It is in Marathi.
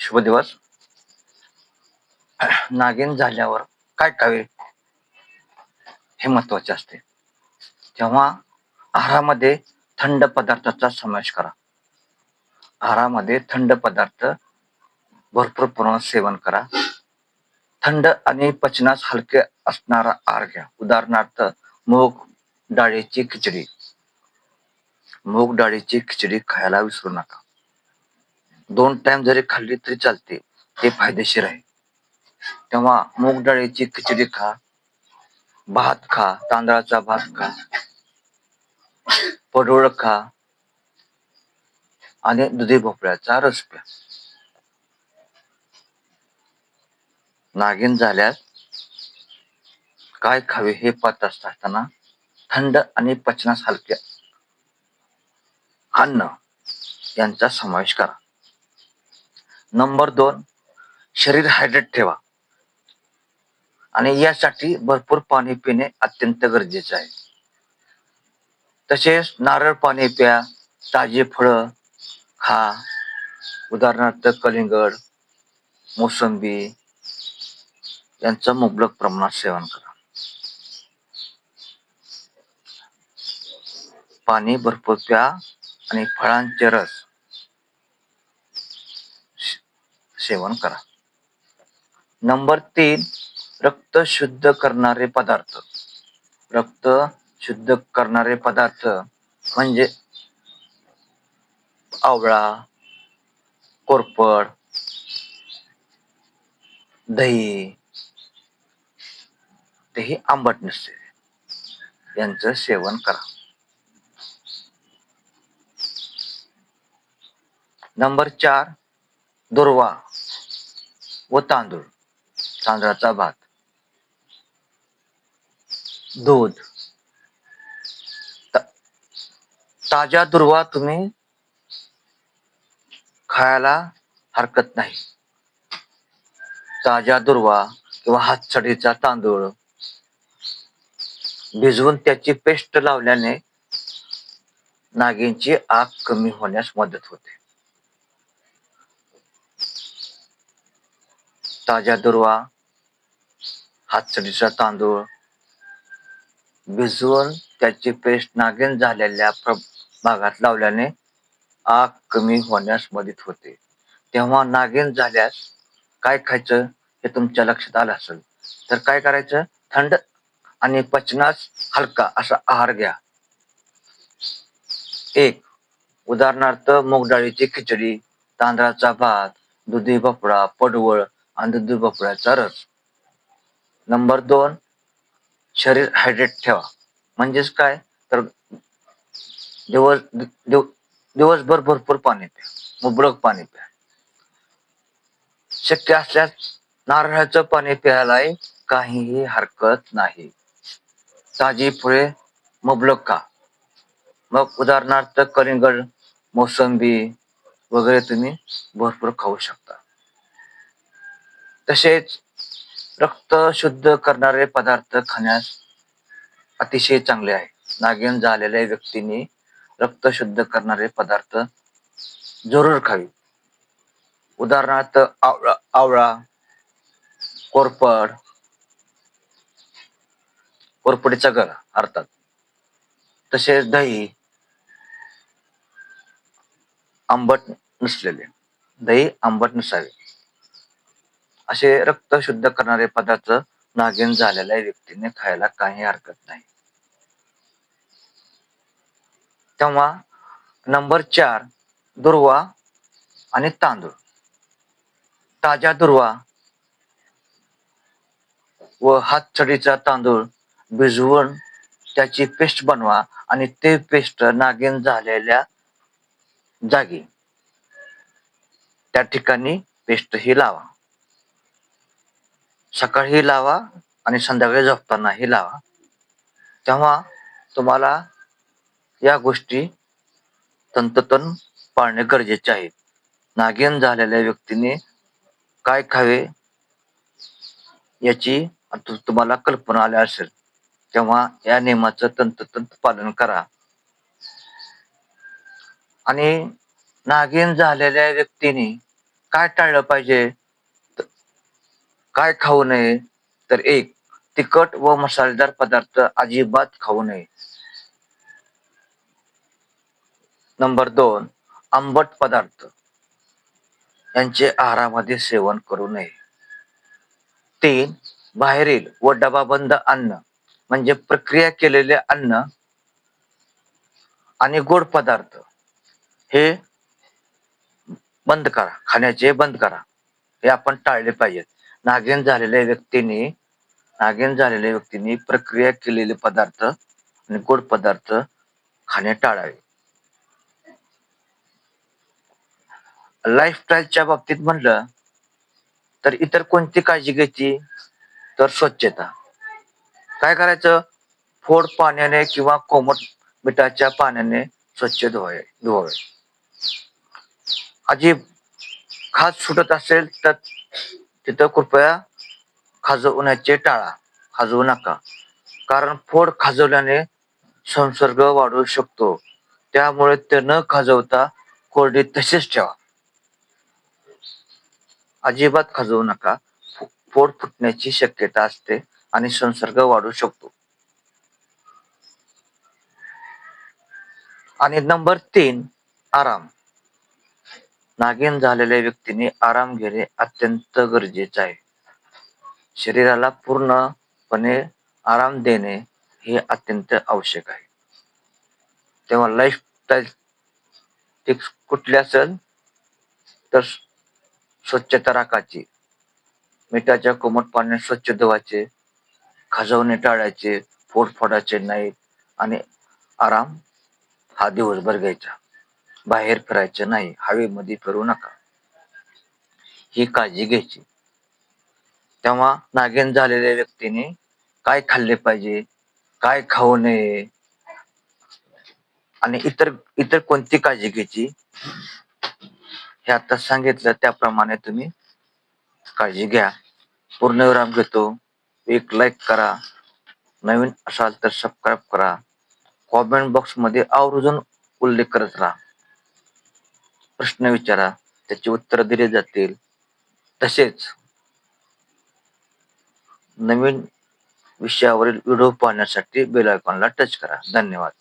शुभ दिवस. नागिन झाल्यावर काय खावे हे महत्वाचे असते. तेव्हा आहारामध्ये थंड पदार्थाचा समावेश करा. आहारामध्ये थंड पदार्थ भरपूर प्रमाणात सेवन करा. थंड आणि पचनास हलके असणारा आहार घ्या. उदाहरणार्थ मूग डाळीची खिचडी. मूग डाळीची खिचडी खायला विसरू नका. 2 टाइम जरी खाल्ली तरी चालते, ते फायदेशीर आहे. तेव्हा मूग डाळीची खिचडी खा, भात खा, तांदळाचा भात खा, पडवळ खा आणि दुधी भोपळ्याचा रस प्या. नागिन झाल्यास काय खावे हे पाहत असताना थंड आणि पचनास हलके अन्न यांचा समावेश करा. नंबर 2, शरीर हायड्रेट ठेवा आणि यासाठी भरपूर पाणी पिणे अत्यंत गरजेचे आहे. तसेच नारळ पाणी प्या, ताजी फळं खा, उदाहरणार्थ कलिंगड, मोसंबी यांचं मुबलक प्रमाणात सेवन करा. पाणी भरपूर प्या आणि फळांचे रस सेवन करा. नंबर 3, रक्त शुद्ध करणारे पदार्थ. रक्त शुद्ध करणारे पदार्थ म्हणजे आवळा, कोरफड, दही, तेही आंबट नसते, यांचं सेवन करा. नंबर 4, दुर्वा व तांदूळ, तांदळाचा भात, दूध. ताजा दुर्वा तुम्ही खायला हरकत नाही. ताजा दुर्वा किंवा हातसडीचा तांदूळ भिजवून त्याची पेस्ट लावल्याने नागींची आग कमी होण्यास मदत होते. ताजा दुर्वा, हातसडीचा तांदूळ भिजवून त्याची पेस्ट नागिन झालेल्या भागात लावल्याने आग कमी होण्यास मदत होते. तेव्हा नागिन झाल्यास काय खायचं हे तुमच्या लक्षात आलं असेल तर काय करायचं, थंड आणि पचनास हलका असा आहार घ्या. 1, उदाहरणार्थ मूग डाळीची खिचडी, तांदळाचा भात, दुधी भोपळा, पडवळ आणि दुधी भोपळ्याचा रस. नंबर 2, शरीर हायड्रेट ठेवा. म्हणजेच काय तर दिवसभर भरपूर पाणी प्या, मुबलक पाणी प्या. शक्य असल्यास नारळाचं पाणी प्यायला काहीही हरकत नाही. ताजी फळे मुबलक खा. मग उदाहरणार्थ कलिंगड, मोसंबी वगैरे तुम्ही भरपूर खाऊ शकता. तसेच रक्त शुद्ध करणारे पदार्थ खाण्यास अतिशय चांगले आहे. नागिन झालेल्या व्यक्तींनी रक्त शुद्ध करणारे पदार्थ जरूर खावे. उदाहरणार्थ आवळा, कोरफड, कोरफडीचा गर अर्थात, तसेच दही, आंबट नसलेले दही आंबट नसावे असे रक्त शुद्ध करणारे पदार्थ नागिन झालेल्या व्यक्तीने खायला काही हरकत नाही. तेव्हा नंबर 4, दुर्वा आणि तांदूळ. ताजा दुर्वा व हातसडीचा तांदूळ भिजवून त्याची पेस्ट बनवा आणि ते पेस्ट नागिन झालेल्या जागी त्या ठिकाणी पेस्ट ही लावा. सकाळी लावा आणि संध्याकाळी झोपतानाही लावा. तेव्हा तुम्हाला या गोष्टी तंतोतंत पाळणे गरजेचे आहे. नागिन झालेल्या व्यक्तीने काय खावे याची तुम्हाला कल्पना आली असेल, तेव्हा या नियमाचं तंतोतंत पालन करा. आणि नागिन झालेल्या व्यक्तीने काय टाळलं पाहिजे, काय खाऊ नये, तर एक, तिखट व मसालेदार पदार्थ अजिबात खाऊ नये. नंबर 2, आंबट पदार्थ यांचे आहारामध्ये सेवन करू नये. 3, बाहेरील व डबाबंद अन्न म्हणजे प्रक्रिया केलेले अन्न आणि गोड पदार्थ हे बंद करा, खाण्याचे बंद करा. हे आपण टाळले पाहिजेत. नागिन झालेल्या व्यक्तींनी प्रक्रिया केलेले पदार्थ आणि गोड पदार्थ खाणे टाळावे. लाईफस्टाईलच्या बाबतीत म्हणलं तर इतर कोणती काळजी घ्यायची, तर स्वच्छता. काय करायचं, फोड पाण्याने किंवा कोमट मिठाच्या पाण्याने स्वच्छ धुवावे. अजीब खाज सुटत असेल तर तिथं कृपया खाजवू नका, कारण फोड खाजवल्याने संसर्ग वाढू शकतो. त्यामुळे ते न खाजवता कोरडी तशीच ठेवा. अजिबात खाजवू नका. फोड फुटण्याची शक्यता असते आणि संसर्ग वाढू शकतो. आणि नंबर 3, आराम. नागिन झालेल्या व्यक्तीने आराम घेणे अत्यंत गरजेचे आहे. शरीराला पूर्णपणे आराम देणे हे अत्यंत आवश्यक आहे. तेव्हा लाईफस्टाईल टिप्स कुठली असेल तर स्वच्छता राखायची, मिठाच्या कोमट पाण्याने स्वच्छ धुवायचे, खाजवणे टाळायचे, फोड फोडायचे नाहीत आणि आराम हा दिवसभर घ्यायचा. बाहेर फिरायचं नाही, हवेमध्ये फिरू नका, ही काळजी घ्यायची. तेव्हा नागिन झालेल्या व्यक्तीने काय खाल्ले पाहिजे, काय खाऊ नये आणि इतर इतर कोणती काळजी घ्यायची, हे आता सांगितलं त्याप्रमाणे तुम्ही काळजी घ्या. पूर्णविराम घेतो. एक लाईक करा, नवीन असाल तर सबस्क्राईब करा. कॉमेंट बॉक्स मध्ये आवर्जून उल्लेख करत राहा. प्रश्न विचारा, त्याची उत्तर दिली जातील. तसेच नवीन विषयावरील व्हिडिओ पाहण्यासाठी बेल आयकॉनला टच करा. धन्यवाद.